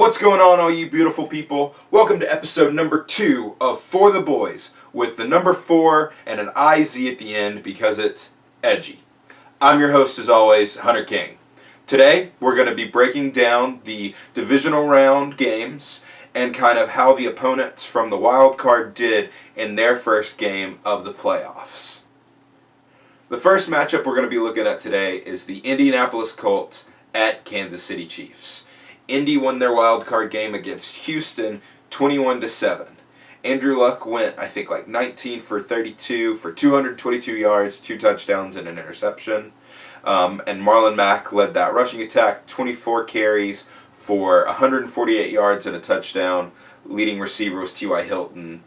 What's going on, all you beautiful people? Welcome to episode number 2 of For the Boys, with the number 4 and an IZ at the end because it's edgy. I'm your host, as always, Hunter King. Today, we're going to be breaking down the divisional round games and kind of how the opponents from the wild card did in their first game of the playoffs. The first matchup we're going to be looking at today is the Indianapolis Colts at Kansas City Chiefs. Indy won their wild card game against Houston 21-7. Andrew Luck went, 19 for 32 for 222 yards, 2 touchdowns, and an interception. And Marlon Mack led that rushing attack, 24 carries for 148 yards and a touchdown. Leading receiver was T.Y. Hilton.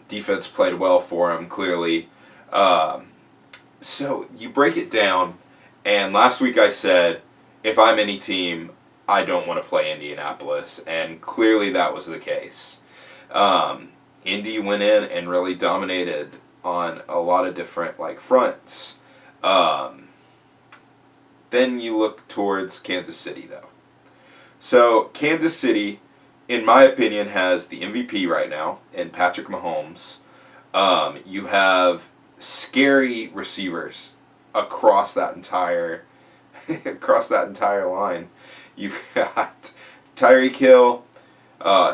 Defense played well for him, clearly. So you break it down, and last week I said, if I'm any team, I don't want to play Indianapolis, and clearly that was the case. Indy went in and really dominated on a lot of different fronts. Then you look towards Kansas City, though. So Kansas City, in my opinion, has the MVP right now in Patrick Mahomes. You have scary receivers across that entire line. You've got Tyreek Hill,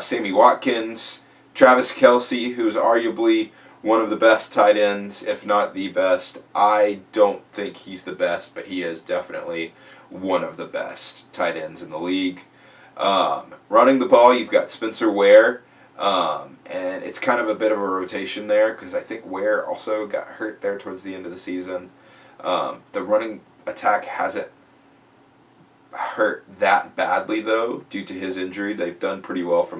Sammy Watkins, Travis Kelce, who's arguably one of the best tight ends, if not the best. I don't think he's the best, but he is definitely one of the best tight ends in the league. Running the ball, you've got Spencer Ware, and it's kind of a bit of a rotation there because I think Ware also got hurt there towards the end of the season. The running attack hasn't hurt that badly, though, due to his injury. They've done pretty well for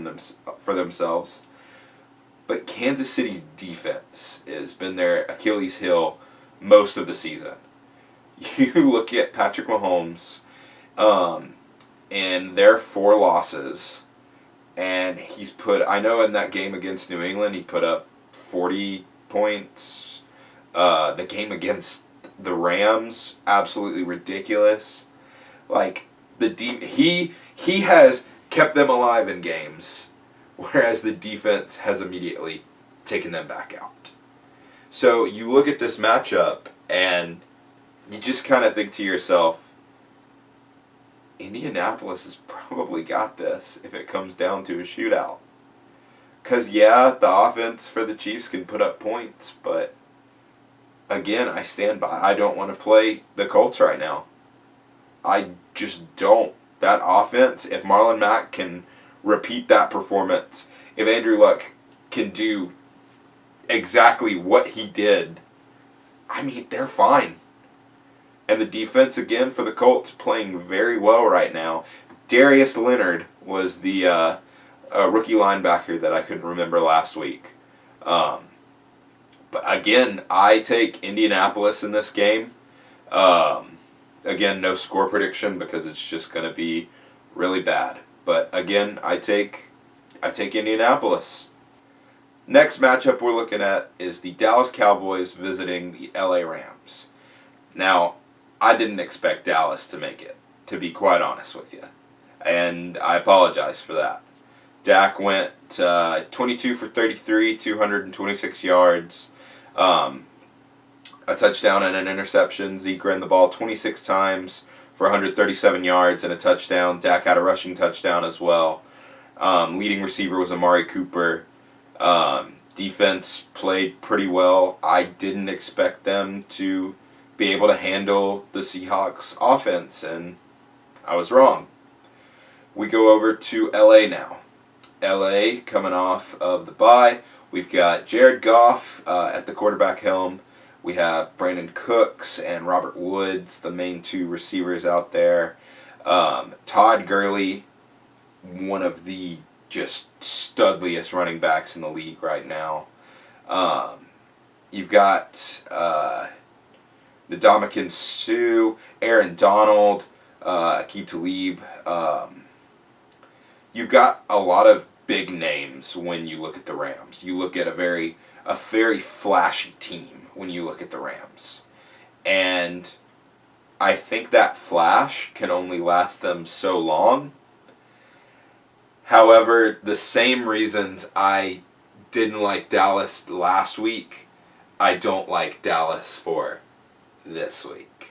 themselves. But Kansas City's defense has been their Achilles heel most of the season. You look at Patrick Mahomes and their 4 losses, and he's I know in that game against New England, he put up 40 points. The game against the Rams, absolutely ridiculous. He has kept them alive in games, whereas the defense has immediately taken them back out. So you look at this matchup and you just kind of think to yourself, Indianapolis has probably got this if it comes down to a shootout. Because, the offense for the Chiefs can put up points, but again, I stand by. I don't want to play the Colts right now. I just don't. That offense, if Marlon Mack can repeat that performance, if Andrew Luck can do exactly what he did, they're fine. And the defense, again, for the Colts, playing very well right now. Darius Leonard was the rookie linebacker that I couldn't remember last week. But again, I take Indianapolis in this game. Again, no score prediction because it's just going to be really bad. But again, I take Indianapolis. Next matchup we're looking at is the Dallas Cowboys visiting the LA Rams. Now, I didn't expect Dallas to make it, to be quite honest with you. And I apologize for that. Dak went 22 for 33, 226 yards. A touchdown and an interception. Zeke ran the ball 26 times for 137 yards and a touchdown. Dak had a rushing touchdown as well. Leading receiver was Amari Cooper. Defense played pretty well. I didn't expect them to be able to handle the Seahawks offense, and I was wrong. We go over to LA now. LA coming off of the bye. We've got Jared Goff at the quarterback helm. We have Brandon Cooks and Robert Woods, the main 2 receivers out there. Todd Gurley, one of the just studliest running backs in the league right now. You've got Ndamukong Suh, Aaron Donald, Aqib Talib. You've got a lot of big names when you look at the Rams. You look at a very flashy team when you look at the Rams. And I think that flash can only last them so long. However, the same reasons I didn't like Dallas last week, I don't like Dallas for this week.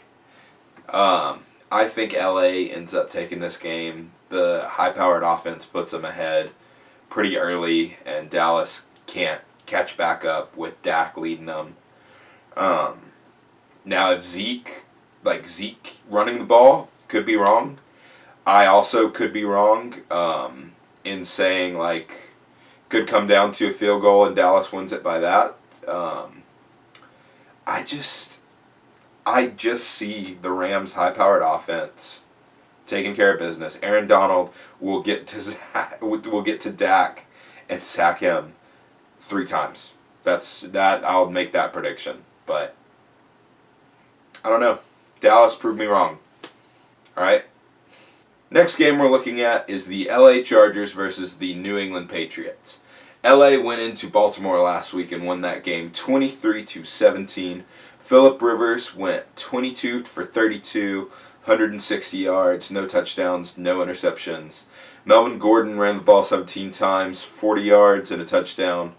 I think LA ends up taking this game. The high-powered offense puts them ahead pretty early, and Dallas can't catch back up with Dak leading them. Now, if Zeke running the ball, could be wrong. I also could be wrong in saying, could come down to a field goal and Dallas wins it by that. I just see the Rams' high-powered offense taking care of business. Aaron Donald will get to Dak and sack him 3 times. I'll make that prediction. But I don't know. Dallas proved me wrong. All right. Next game we're looking at is the LA Chargers versus the New England Patriots. LA went into Baltimore last week and won that game 23-17. Phillip Rivers went 22 for 32, 160 yards, no touchdowns, no interceptions. Melvin Gordon ran the ball 17 times, 40 yards and a touchdown.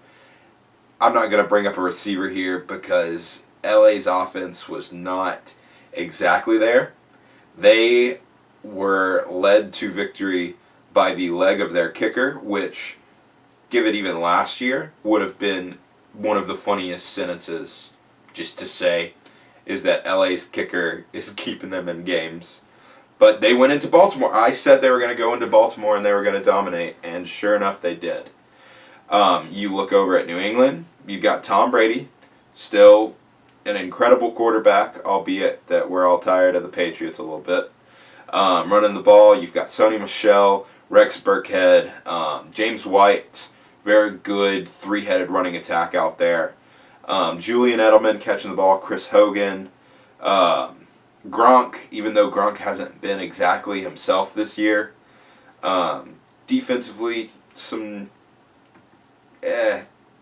I'm not going to bring up a receiver here because LA's offense was not exactly there. They were led to victory by the leg of their kicker, which, give it even last year, would have been one of the funniest sentences just to say, is that LA's kicker is keeping them in games. But they went into Baltimore. I said they were going to go into Baltimore and they were going to dominate, and sure enough, they did. You look over at New England, you've got Tom Brady, still an incredible quarterback, albeit that we're all tired of the Patriots a little bit. Running the ball, you've got Sony Michel, Rex Burkhead, James White, very good 3-headed running attack out there. Julian Edelman catching the ball, Chris Hogan, Gronk, even though Gronk hasn't been exactly himself this year. Defensively,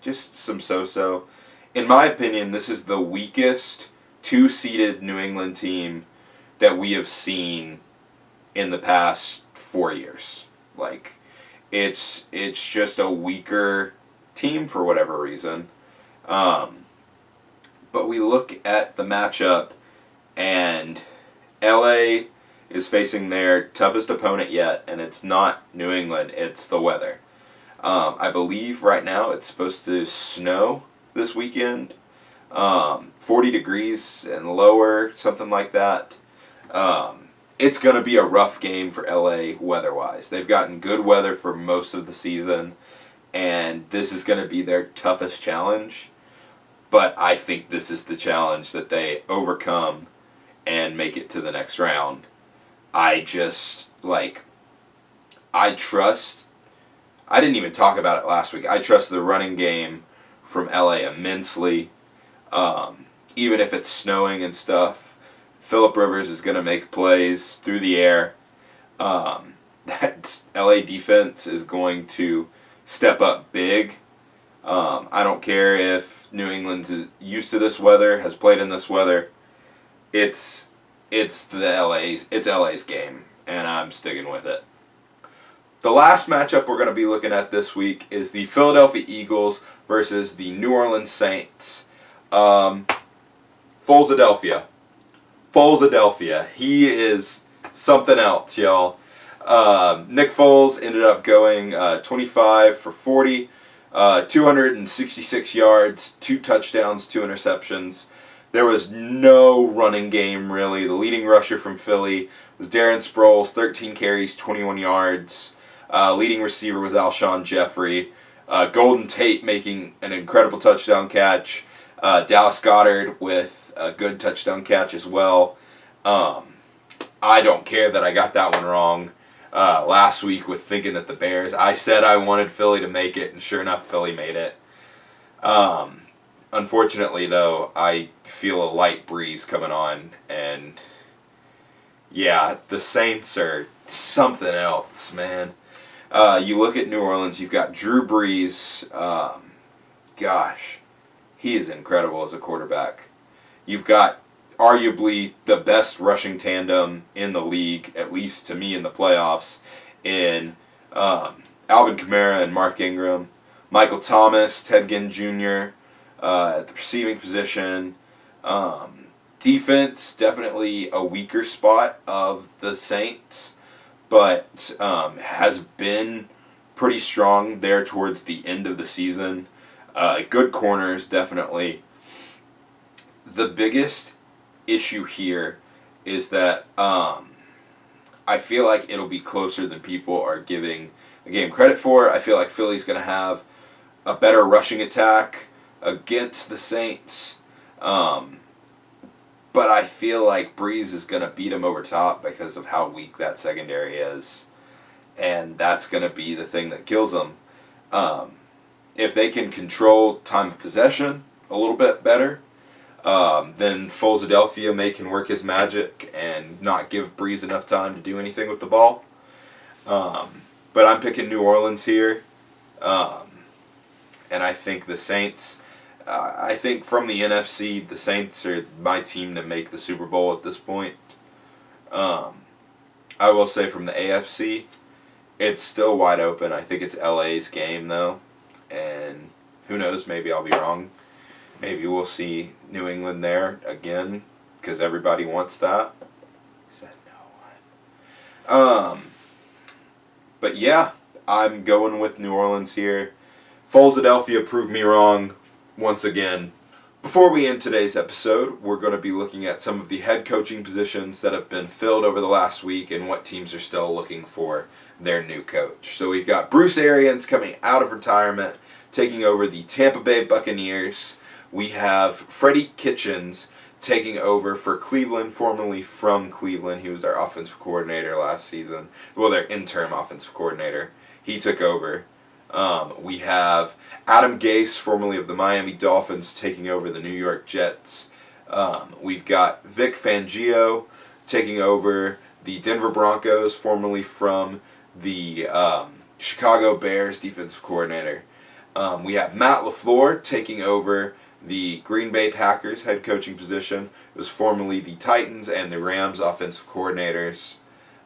just some so-so. In my opinion, this is the weakest 2-seeded New England team that we have seen in the past 4 years. It's just a weaker team for whatever reason. But we look at the matchup, and LA is facing their toughest opponent yet, and it's not New England, it's the weather. I believe right now it's supposed to snow this weekend, 40 degrees and lower, something like that. It's going to be a rough game for LA weather-wise. They've gotten good weather for most of the season, and this is going to be their toughest challenge. But I think this is the challenge that they overcome and make it to the next round. I didn't even talk about it last week. I trust the running game from LA immensely. Even if it's snowing and stuff, Phillip Rivers is going to make plays through the air. That LA defense is going to step up big. I don't care if New England's used to this weather, has played in this weather. It's LA's game, and I'm sticking with it. The last matchup we're going to be looking at this week is the Philadelphia Eagles versus the New Orleans Saints. Folesadelphia. He is something else, y'all. Nick Foles ended up going 25 for 40, 266 yards, 2 touchdowns, 2 interceptions. There was no running game, really. The leading rusher from Philly was Darren Sproles, 13 carries, 21 yards. Leading receiver was Alshon Jeffrey. Golden Tate making an incredible touchdown catch. Dallas Goedert with a good touchdown catch as well. I don't care that I got that one wrong last week with thinking that the Bears. I said I wanted Philly to make it, and sure enough, Philly made it. Unfortunately, though, I feel a light breeze coming on, and yeah, the Saints are something else, man. You look at New Orleans, you've got Drew Brees. Gosh, he is incredible as a quarterback. You've got arguably the best rushing tandem in the league, at least to me in the playoffs, in Alvin Kamara and Mark Ingram. Michael Thomas, Ted Ginn Jr. At the receiving position. Defense, definitely a weaker spot of the Saints, but has been pretty strong there towards the end of the season. Good corners, definitely. The biggest issue here is that I feel like it'll be closer than people are giving the game credit for. I feel like Philly's going to have a better rushing attack against the Saints. But I feel like Boiz is going to beat him over top because of how weak that secondary is. And that's going to be the thing that kills them. If they can control time of possession a little bit better, then Philadelphia can work his magic and not give Boiz enough time to do anything with the ball. But I'm picking New Orleans here. And I think the Saints... I think from the NFC, the Saints are my team to make the Super Bowl at this point. I will say from the AFC, it's still wide open. I think it's LA's game, though. And who knows, maybe I'll be wrong. Maybe we'll see New England there again, because everybody wants that. Said no one. But yeah, I'm going with New Orleans here. Philadelphia proved me wrong once again. Before we end today's episode, we're going to be looking at some of the head coaching positions that have been filled over the last week and what teams are still looking for their new coach. So we've got Bruce Arians coming out of retirement, taking over the Tampa Bay Buccaneers. We have Freddie Kitchens taking over for Cleveland, formerly from Cleveland. He was their offensive coordinator last season. Well, their interim offensive coordinator. He took over. We have Adam Gase, formerly of the Miami Dolphins, taking over the New York Jets. We've got Vic Fangio taking over the Denver Broncos, formerly from the Chicago Bears defensive coordinator. We have Matt LaFleur taking over the Green Bay Packers head coaching position. It was formerly the Titans and the Rams offensive coordinators.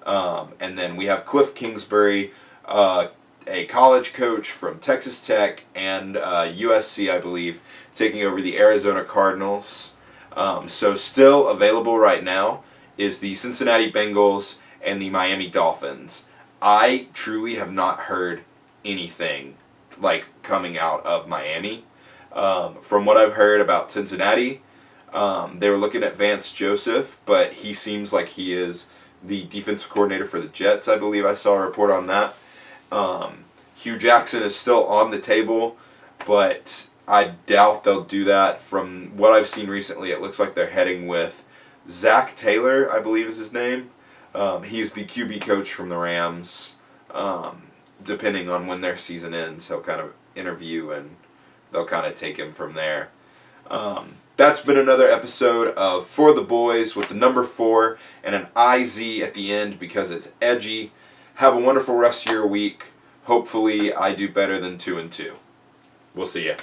And then we have Cliff Kingsbury, a college coach from Texas Tech and USC, I believe, taking over the Arizona Cardinals. So still available right now is the Cincinnati Bengals and the Miami Dolphins. I truly have not heard anything coming out of Miami. From what I've heard about Cincinnati, they were looking at Vance Joseph, but he seems like he is the defensive coordinator for the Jets. I believe I saw a report on that. Hugh Jackson is still on the table, but I doubt they'll do that. From what I've seen recently, it looks like they're heading with Zach Taylor, I believe is his name. He's the QB coach from the Rams. Depending on when their season ends, he'll kind of interview and they'll kind of take him from there. That's been another episode of For the Boys with the number 4 and an IZ at the end because it's edgy. Have a wonderful rest of your week. Hopefully I do better than 2-2. We'll see ya.